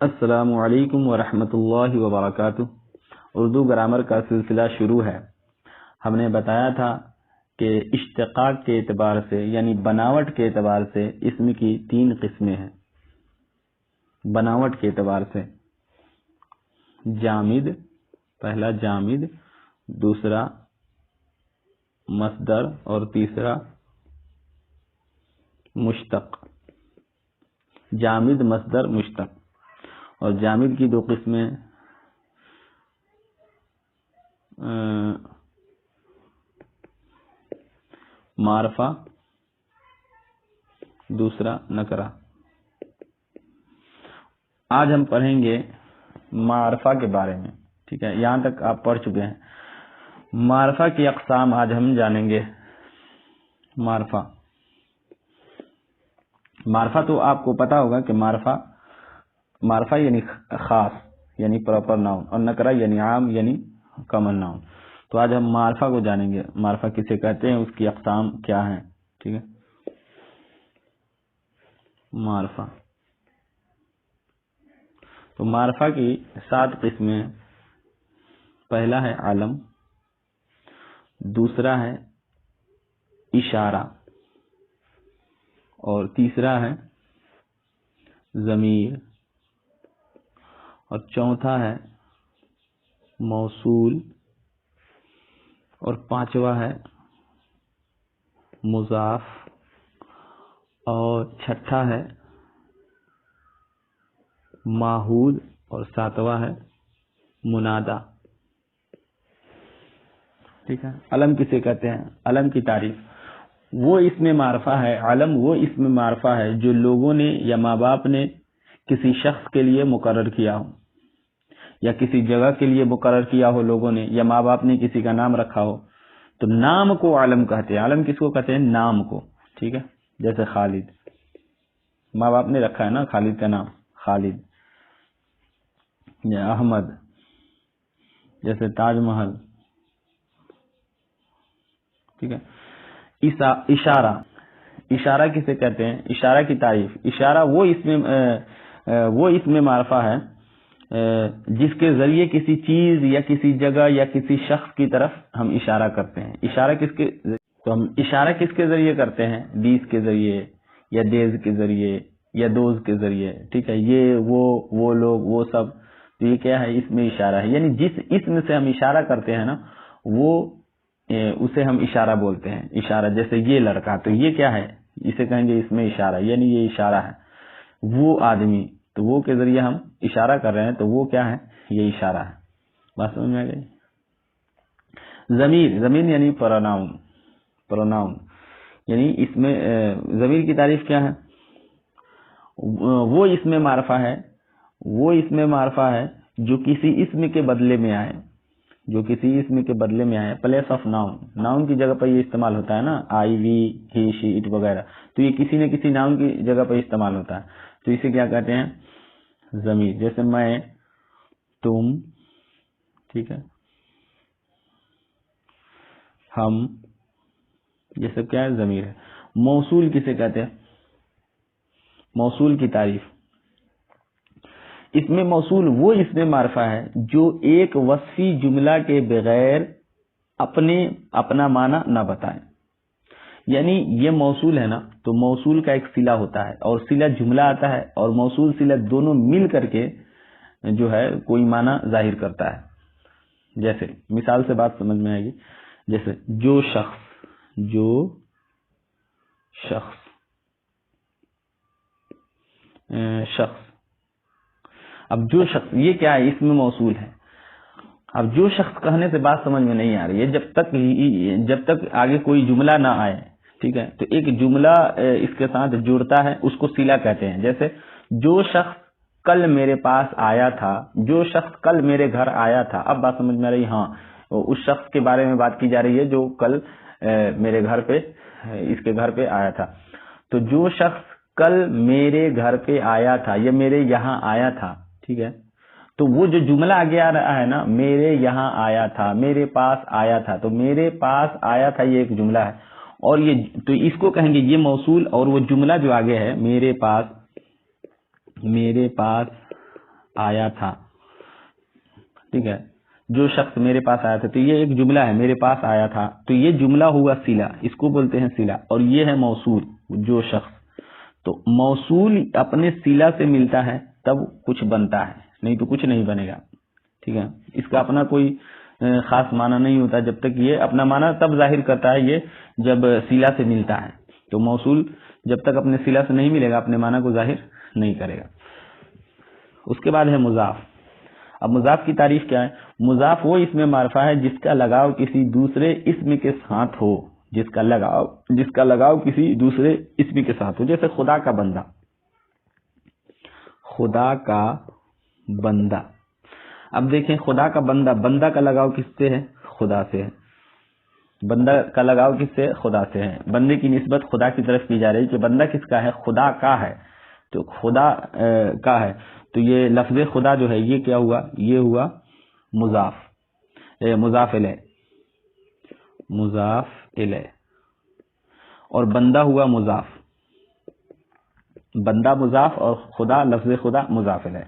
السلام علیکم ورحمۃ اللہ وبرکاتہ۔ اردو گرامر کا سلسلہ شروع ہے۔ ہم نے بتایا تھا کہ اشتقاق کے اعتبار سے یعنی بناوٹ کے اعتبار سے اسم کی 3 قسمیں ہیں۔ بناوٹ کے اعتبار سے جامد، پہلا جامد، دوسرا مصدر اور تیسرا مشتق۔ جامد، مصدر، مشتق۔ اور جامد کی 2 قسمیں معرفہ، دوسرا نکرہ۔ آج ہم پڑھیں گے معرفہ کے بارے میں، ٹھیک ہے؟ یہاں تک آپ پڑھ چکے ہیں۔ معرفہ کی اقسام آج ہم جانیں گے۔ معرفہ تو آپ کو پتا ہوگا کہ معرفہ یعنی خاص یعنی پراپر ناؤن، اور نکرہ یعنی عام یعنی کامن ناؤن۔ تو آج ہم معرفہ کو جانیں گے، معرفہ کسے کہتے ہیں، اس کی اقسام کیا ہیں، ٹھیک ہے؟ معرفہ، تو معرفہ کی 7 قسمیں۔ پہلا ہے علم، دوسرا ہے اشارہ، اور تیسرا ہے ضمیر، اور چوتھا ہے موصول، اور 5واں ہے مضاف، اور 6واں ہے ماحول، اور 7واں ہے منادا، ٹھیک ہے؟ علم کسے کہتے ہیں؟ علم کی تعریف، وہ اسم معرفہ ہے، علم وہ اسم معرفہ ہے جو لوگوں نے یا ماں باپ نے کسی شخص کے لیے مقرر کیا ہو، یا کسی جگہ کے لیے مقرر کیا ہو لوگوں نے، یا ماں باپ نے کسی کا نام رکھا ہو، تو نام کو علم کہتے ہیں۔ علم کس کو کہتے ہیں؟ نام کو، ٹھیک ہے؟ جیسے خالد، ماں باپ نے رکھا ہے نا خالد کا نام، خالد، یا احمد، جیسے تاج محل، ٹھیک ہے؟ اشارہ کسے کہتے ہیں؟ اشارہ کی تعریف، اشارہ وہ اسم معرفہ ہے جس کے ذریعے کسی چیز یا کسی جگہ یا کسی شخص کی طرف ہم اشارہ کرتے ہیں۔ تو ہم اشارہ کس کے ذریعے کرتے ہیں؟ دیس کے ذریعے، یا دیز کے ذریعے، یا دوز کے ذریعے، ٹھیک ہے؟ یہ وہ لوگ، وہ سب، تو یہ کیا ہے؟ اس میں اشارہ ہے۔ یعنی جس اسم سے ہم اشارہ کرتے ہیں نا، وہ اسے ہم اشارہ بولتے ہیں۔ اشارہ، جیسے یہ لڑکا، تو یہ کیا ہے؟ اسے کہیں گے اس میں اشارہ، یعنی یہ اشارہ ہے۔ وہ آدمی، تو وہ کے ذریعے ہم اشارہ کر رہے ہیں، تو وہ کیا ہے؟ یہ اشارہ ہے۔ بات سمجھ میں آ گئی؟ ضمیر یعنی پروناؤن، یعنی اس میں ضمیر کی تعریف کیا ہے؟ وہ اسم معرفہ ہے جو کسی اسم کے بدلے میں آئے، پلیس آف ناؤن کی جگہ پر یہ استعمال ہوتا ہے نا، آئی، وی، ہی، شی، اٹ وغیرہ، تو یہ کسی نہ کسی ناؤن کی جگہ پر استعمال ہوتا ہے، تو اسے کیا کہتے ہیں؟ ضمیر۔ جیسے میں، تم، ٹھیک ہے، ہم، یہ سب کیا ہے؟ ضمیر ہے۔ موصول کسے کہتے ہیں؟ موصول کی تعریف، اس میں موصول وہ اسم معرفہ ہے جو ایک وصفی جملہ کے بغیر اپنا معنی نہ بتائے۔ یعنی یہ موصول ہے نا، تو موصول کا ایک صلہ ہوتا ہے، اور صلہ جملہ آتا ہے، اور موصول صلہ دونوں مل کر کے جو ہے کوئی معنی ظاہر کرتا ہے۔ جیسے مثال سے بات سمجھ میں آئے گی، جیسے جو شخص، اب جو شخص، یہ کیا ہے؟ اسم موصول ہے۔ اب جو شخص کہنے سے بات سمجھ میں نہیں آ رہی ہے، جب تک آگے کوئی جملہ نہ آئے، ٹھیک ہے؟ تو ایک جملہ اس کے ساتھ جڑتا ہے، اس کو صلہ کہتے ہیں۔ جیسے جو شخص کل میرے پاس آیا تھا، جو شخص کل میرے گھر آیا تھا، اب بات سمجھ میں آ رہی؟ ہاں، اس شخص کے بارے میں بات کی جا رہی ہے جو کل میرے گھر پہ، اس کے گھر پہ آیا تھا۔ تو جو شخص کل میرے گھر پہ آیا تھا یا میرے یہاں آیا تھا، ٹھیک ہے؟ تو وہ جو جملہ آگے آ رہا ہے نا، میرے یہاں آیا تھا، میرے پاس آیا تھا، تو میرے پاس آیا تھا یہ ایک جملہ ہے، اور یہ تو اس کو کہیں گے یہ موصول، اور وہ جملہ جو آگے ہے میرے پاس آیا تھا، ٹھیک ہے، جو شخص میرے پاس آیا تھا، تو یہ ایک جملہ ہے، میرے پاس آیا تھا، تو یہ جملہ ہوا صلہ، اس کو بولتے ہیں صلہ، اور یہ ہے موصول، جو شخص، تو موصول اپنے صلہ سے ملتا ہے تب کچھ بنتا ہے، نہیں تو کچھ نہیں بنے گا، ٹھیک ہے، اس کا اپنا کوئی خاص معنی نہیں ہوتا، جب تک یہ اپنا معنی تب ظاہر کرتا ہے یہ جب صلہ سے ملتا ہے، تو موصول جب تک اپنے صلہ سے نہیں ملے گا اپنے معنی کو ظاہر نہیں کرے گا۔ اس کے بعد ہے مضاف۔ اب مضاف کی تعریف کیا ہے؟ مضاف وہ اسم معرفہ ہے جس کا لگاؤ کسی دوسرے اسم کے ساتھ ہو، جس کا لگاؤ کسی دوسرے اسم کے ساتھ ہو، جیسے خدا کا بندہ، خدا کا بندہ۔ اب دیکھیں خدا کا بندہ، بندہ کا لگاؤ کس سے ہے؟ خدا سے ہے، بندہ کا لگاؤ کس سے؟ خدا سے ہے، بندے کی نسبت خدا کی طرف کی جا رہی ہے کہ بندہ کس کا ہے؟ خدا کا ہے، تو خدا کا ہے، تو یہ لفظ خدا جو ہے یہ کیا ہوا؟ یہ ہوا مضاف، مضاف الیہ، اور بندہ ہوا مضاف، بندہ مضاف اور خدا، لفظ خدا مضاف الیہ۔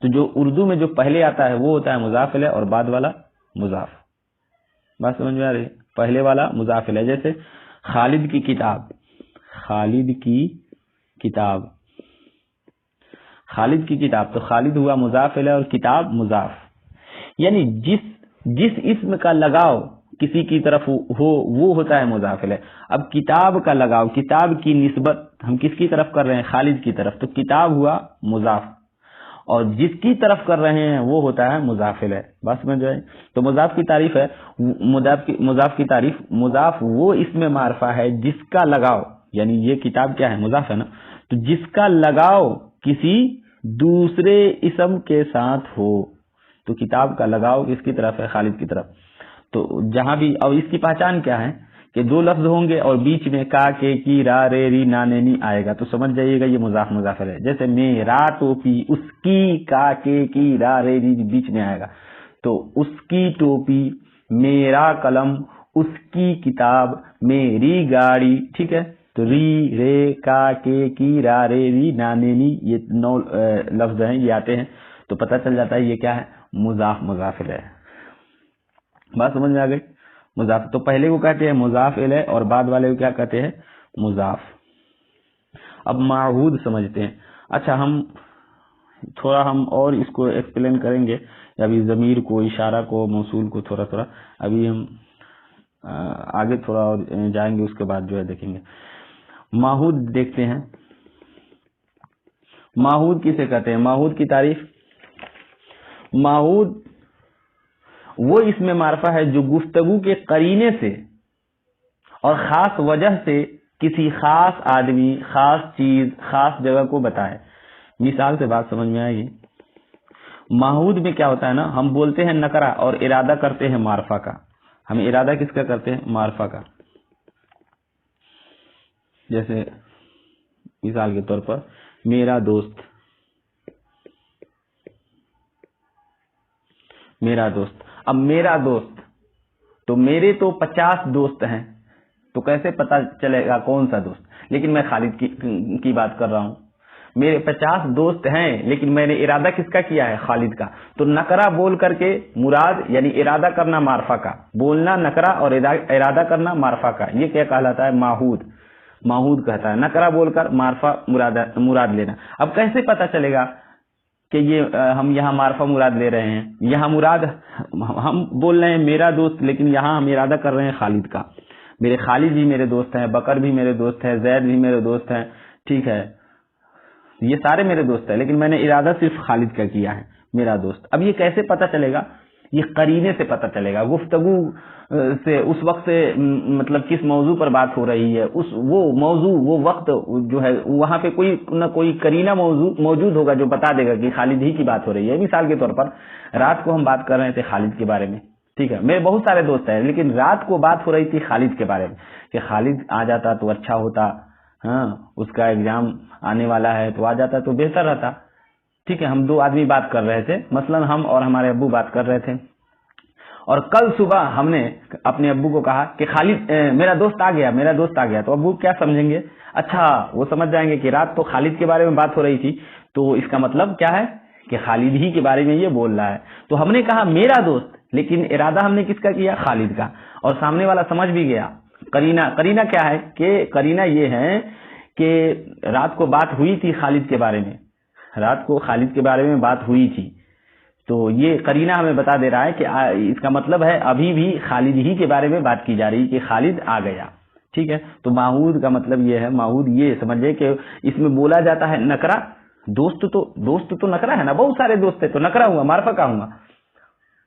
تو جو اردو میں جو پہلے آتا ہے وہ ہوتا ہے مضاف الیہ اور بعد والا مضاف، بات سمجھ میں آ رہی ہے؟ پہلے والا مضاف الیہ، جیسے خالد کی کتاب، خالد کی کتاب، خالد کی کتاب، تو خالد ہوا مضاف الیہ اور کتاب مضاف، یعنی جس اسم کا لگاؤ کسی کی طرف ہو وہ ہوتا ہے مضاف الیہ۔ اب کتاب کا لگاؤ، کتاب کی نسبت ہم کس کی طرف کر رہے ہیں؟ خالد کی طرف، تو کتاب ہوا مضاف، اور جس کی طرف کر رہے ہیں وہ ہوتا ہے مضاف الیہ، بس سمجھ جائے۔ تو مضاف کی تعریف ہے، مضاف کی تعریف، مضاف وہ اسم معرفہ ہے جس کا لگاؤ، یعنی یہ کتاب کیا ہے؟ مضاف ہے نا، تو جس کا لگاؤ کسی دوسرے اسم کے ساتھ ہو، تو کتاب کا لگاؤ کس کی طرف ہے؟ خالد کی طرف۔ تو جہاں بھی، اور اس کی پہچان کیا ہے کہ دو لفظ ہوں گے اور بیچ میں کا، کے، کی، را، رے، ری، نا، نے، نی آئے گا، تو سمجھ جائیے گا یہ مضاف مضاف ہے، جیسے میرا ٹوپی، اس کی، کا، کے، کی، را، رے، ری بیچ میں آئے گا، تو اس کی ٹوپی، میرا قلم، اس کی کتاب، میری گاڑی، ٹھیک ہے، تو ری، رے، کا، کے، کی، را، رے، ری، نا، نے، نی، یہ 9 لفظ ہیں، یہ آتے ہیں، تو پتہ چل جاتا ہے یہ کیا ہے؟ مضاف مضاف الیہ۔ بات سمجھ میں آ گئی؟ مضاف، تو پہلے کو کہتے ہیں مضاف الیہ اور بعد والے کو کیا کہتے ہیں؟ مضاف۔ اب معہود سمجھتے ہیں۔ اچھا، ہم اور اس کو ایکسپلین کریں گے، ابھی ضمیر کو، اشارہ کو، موصول کو تھوڑا ابھی ہم آگے تھوڑا اور جائیں گے، اس کے بعد جو ہے دیکھیں گے۔ معہود دیکھتے ہیں، معہود کسے کہتے ہیں؟ معہود کی تعریف، معہود وہ اسم معرفہ ہے جو گفتگو کے قرینے سے اور خاص وجہ سے کسی خاص آدمی، خاص چیز، خاص جگہ کو بتائے۔ مثال سے بات سمجھ میں آئے گی؟ معہود میں کیا ہوتا ہے نا، ہم بولتے ہیں نکرہ اور ارادہ کرتے ہیں معرفہ کا، ہم ارادہ کس کا کرتے ہیں؟ معرفہ کا، جیسے مثال کے طور پر میرا دوست، میرا دوست، اب میرا دوست، تو میرے تو 50 دوست ہیں، تو کیسے پتا چلے گا کون سا دوست؟ لیکن میں خالد کی بات کر رہا ہوں، میرے 50 دوست ہیں لیکن میں نے ارادہ کس کا کیا ہے؟ خالد کا، تو نکرہ بول کر کے مراد، یعنی ارادہ کرنا معرفہ کا، بولنا نکرہ اور ارادہ کرنا معرفہ کا، یہ کیا کہلاتا ہے؟ معہود، معہود کہتا ہے، نکرہ بول کر معرفہ مراد لینا۔ اب کیسے پتا چلے گا کہ یہ ہم یہاں معرفہ مراد لے رہے ہیں؟ یہاں مراد ہم بول رہے ہیں میرا دوست، لیکن یہاں ہم ارادہ کر رہے ہیں خالد کا، میرے خالد بھی میرے دوست ہیں، بکر بھی میرے دوست ہیں، زید بھی میرے دوست ہیں، ٹھیک ہے، یہ سارے میرے دوست ہیں، لیکن میں نے ارادہ صرف خالد کا کیا ہے، میرا دوست۔ اب یہ کیسے پتا چلے گا؟ یہ قرینے سے پتا چلے گا، گفتگو سے، اس وقت سے، مطلب کس موضوع پر بات ہو رہی ہے، وہ موضوع، وہ وقت جو ہے، وہاں پہ کوئی نہ کوئی قرینہ موجود ہوگا جو بتا دے گا کہ خالد ہی کی بات ہو رہی ہے۔ مثال کے طور پر رات کو ہم بات کر رہے تھے خالد کے بارے میں، ٹھیک ہے، میرے بہت سارے دوست ہیں، لیکن رات کو بات ہو رہی تھی خالد کے بارے میں کہ خالد آ جاتا تو اچھا ہوتا، ہاں اس کا ایگزام آنے والا ہے تو آ جاتا تو بہتر رہتا، ٹھیک ہے، ہم 2 آدمی بات کر رہے تھے، مثلا ہم اور ہمارے ابو بات کر رہے تھے، اور کل صبح ہم نے اپنے ابو کو کہا کہ خالد میرا دوست آ گیا، میرا دوست آ گیا، تو ابو کیا سمجھیں گے؟ اچھا، وہ سمجھ جائیں گے کہ رات تو خالد کے بارے میں بات ہو رہی تھی، تو اس کا مطلب کیا ہے کہ خالد ہی کے بارے میں یہ بول رہا ہے. تو ہم نے کہا میرا دوست، لیکن ارادہ ہم نے کس کا کیا؟ خالد کا. اور سامنے والا سمجھ بھی گیا. قرینہ کیا ہے کہ قرینہ یہ ہے کہ رات کو بات ہوئی تھی خالد کے بارے میں، رات کو خالد کے بارے میں بات ہوئی تھی. تو یہ قرینہ ہمیں بتا دے رہا ہے کہ اس کا مطلب ہے ابھی بھی خالد ہی کے بارے میں بات کی جا رہی کہ خالد آ گیا. ٹھیک ہے. تو ماحود کا مطلب یہ ہے، ماحود یہ سمجھے کہ اس میں بولا جاتا ہے نکرا. دوست تو نکرا ہے نا، بہت سارے دوست ہے تو نکرا ہوا، معرفہ کا ہوں گا.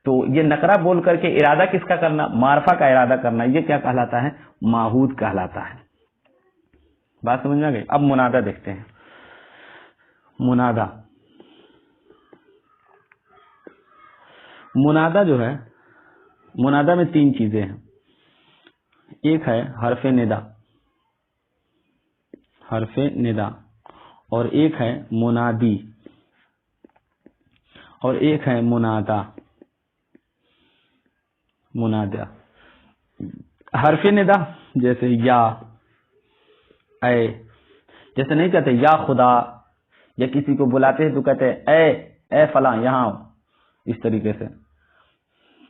تو یہ نکرا بول کر کے ارادہ کس کا کرنا؟ معرفہ کا ارادہ کرنا. یہ کیا کہلاتا ہے؟ ماحود کہلاتا ہے. بات سمجھ میں آ گئی؟ اب منادہ دیکھتے ہیں. منادہ جو ہے، منادہ میں 3 چیزیں ہیں. ایک ہے حرف ندا، اور ایک ہے منادی، اور ایک ہے منادہ. حرف ندا جیسے یا، اے، جیسے نہیں کہتے یا خدا، یا کسی کو بلاتے ہیں تو کہتے ہیں اے فلاں یہاں آؤ، اس طریقے سے.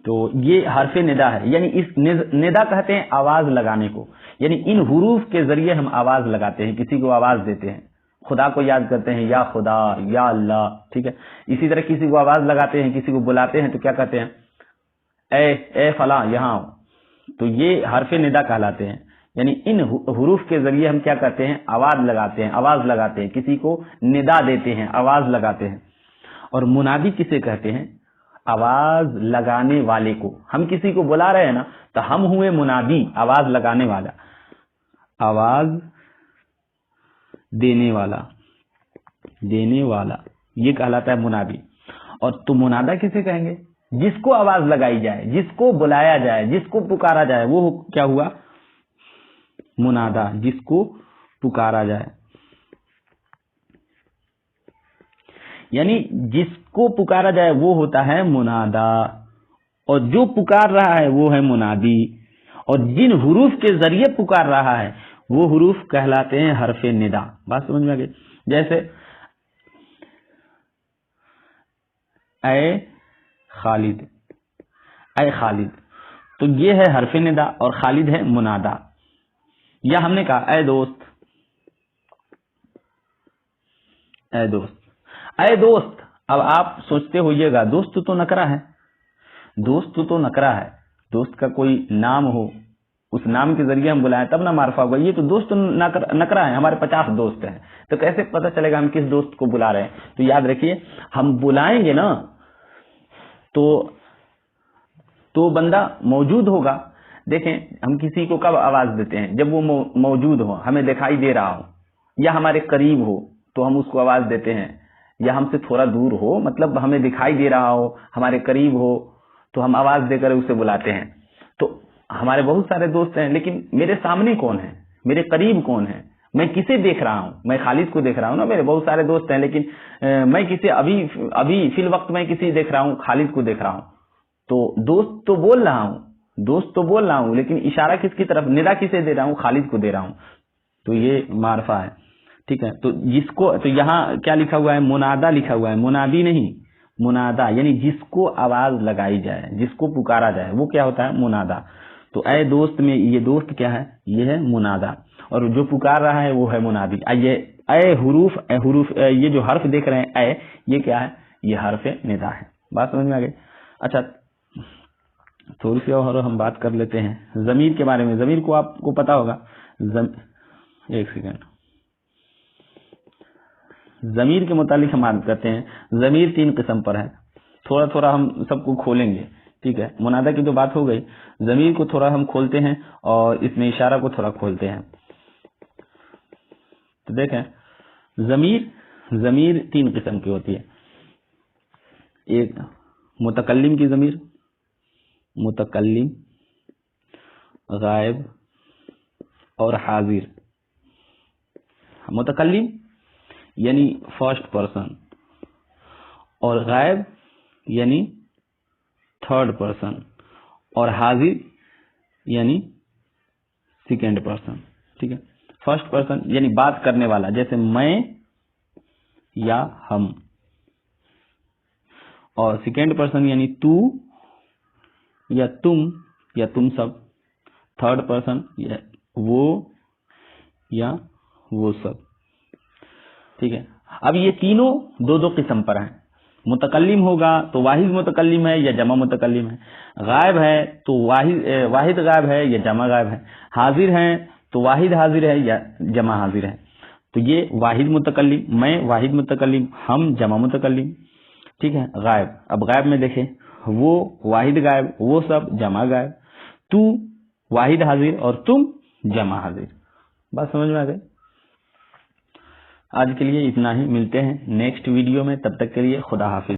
تو یہ حرف ندا ہے. یعنی اس ندا کہتے ہیں آواز لگانے کو. یعنی ان حروف کے ذریعے ہم آواز لگاتے ہیں، کسی کو آواز دیتے ہیں. خدا کو یاد کرتے ہیں یا خدا، یا اللہ. ٹھیک ہے. اسی طرح کسی کو آواز لگاتے ہیں، کسی کو بلاتے ہیں تو کیا کہتے ہیں؟ اے فلاں یہاں آؤ. تو یہ حرف ندا کہلاتے ہیں. یعنی ان حروف کے ذریعے ہم کیا کرتے ہیں؟ آواز لگاتے ہیں، کسی کو ندا دیتے ہیں، آواز لگاتے ہیں. اور منادی کسے کہتے ہیں؟ آواز لگانے والے کو. ہم کسی کو بلا رہے ہیں نا، تو ہم ہوئے منادی، آواز لگانے والا، آواز دینے والا، یہ کہلاتا ہے منادی. اور تو منادہ کسے کہیں گے؟ جس کو آواز لگائی جائے، جس کو بلایا جائے، جس کو پکارا جائے، وہ کیا ہوا؟ منادہ. جس کو پکارا جائے، یعنی جس کو پکارا جائے وہ ہوتا ہے منادہ، اور جو پکار رہا ہے وہ ہے منادی. اور جن حروف کے ذریعے پکار رہا ہے وہ حروف کہلاتے ہیں حرف ندا. بات سمجھ میں آ گئی؟ جیسے اے خالد، تو یہ ہے حرف ندا اور خالد ہے منادہ. یا ہم نے کہا اے دوست، اب آپ سوچتے ہوئیے گا دوست تو نکرا ہے. دوست کا کوئی نام ہو، اس نام کے ذریعے ہم بلائیں تب نہ معرفہ ہوگا. یہ تو دوست نکرا ہے، ہمارے 50 دوست ہیں، تو کیسے پتہ چلے گا ہم کس دوست کو بلا رہے ہیں؟ تو یاد رکھیے، ہم بلائیں گے نا تو بندہ موجود ہوگا. دیکھیں ہم کسی کو کب آواز دیتے ہیں؟ جب وہ موجود ہو، ہمیں دکھائی دے رہا ہو، یا ہمارے قریب ہو تو ہم اس کو آواز دیتے ہیں. یا ہم سے تھوڑا دور ہو، مطلب ہمیں دکھائی دے رہا ہو، ہمارے قریب ہو تو ہم آواز دے کر اسے بلاتے ہیں. تو ہمارے بہت سارے دوست ہیں، لیکن میرے سامنے کون ہے؟ میرے قریب کون ہے؟ میں کسے دیکھ رہا ہوں؟ میں خالد کو دیکھ رہا ہوں نا. میرے بہت سارے دوست ہیں، لیکن میں کسے ابھی فی الوقت میں کسی دیکھ رہا ہوں؟ خالد کو دیکھ رہا ہوں. تو دوست تو بول رہا ہوں، لیکن اشارہ کس کی طرف؟ ندا کسے دے رہا ہوں؟ خالد کو دے رہا ہوں. تو یہ معرفہ ہے. ٹھیک ہے. تو جس کو، تو یہاں کیا لکھا ہوا ہے؟ منادہ لکھا ہوا ہے، منادی نہیں، منادہ. یعنی جس کو آواز لگائی جائے، جس کو پکارا جائے، وہ کیا ہوتا ہے؟ منادہ. تو اے دوست میں یہ دوست کیا ہے؟ یہ ہے منادہ. اور جو پکار رہا ہے وہ ہے منادی. اے حروف یہ جو حرف دیکھ رہے ہیں، اے، یہ کیا ہے؟ یہ حرف ندا ہے. بات سمجھ میں آ گئی؟ اچھا، تھوڑی سی اور ہم بات کر لیتے ہیں ضمیر کے بارے میں. ضمیر کو آپ کو پتا ہوگا. ایک سیکنڈ. ضمیر کے متعلق ہم بات کرتے ہیں. ضمیر 3 قسم پر ہے. تھوڑا ہم سب کو کھولیں گے. ٹھیک ہے. منادہ کی تو بات ہو گئی، ضمیر کو تھوڑا ہم کھولتے ہیں اور اس میں اشارہ کو تھوڑا کھولتے ہیں. تو دیکھیں، ضمیر 3 قسم کی ہوتی ہے. ایک متکلم کی ضمیر، متکلم، غائب اور حاضر. متکلم یعنی فرسٹ پرسن، اور غائب یعنی تھرڈ پرسن، اور حاضر یعنی سیکنڈ پرسن. ٹھیک ہے. فرسٹ پرسن یعنی بات کرنے والا، جیسے میں یا ہم. اور سیکنڈ پرسن یعنی تو یا تم سب. تھرڈ پرسن وہ یا وہ سب. ٹھیک ہے. اب یہ تینوں دو قسم پر ہیں. متکلم ہوگا تو واحد متکلم ہے یا جمع متکلم ہے. غائب ہے تو واحد غائب ہے یا جمع غائب ہے. حاضر ہیں تو واحد حاضر ہے یا جمع حاضر ہے. تو یہ واحد متکلم، میں واحد متکلم، ہم جمع متکلم. ٹھیک ہے. غائب، اب غائب میں دیکھیں، وہ واحد غائب، وہ سب جمع غائب، تو واحد حاضر اور تم جمع حاضر. بات سمجھ میں آ گئی؟ آج کے لیے اتنا ہی. ملتے ہیں نیکسٹ ویڈیو میں. تب تک کے لیے خدا حافظ.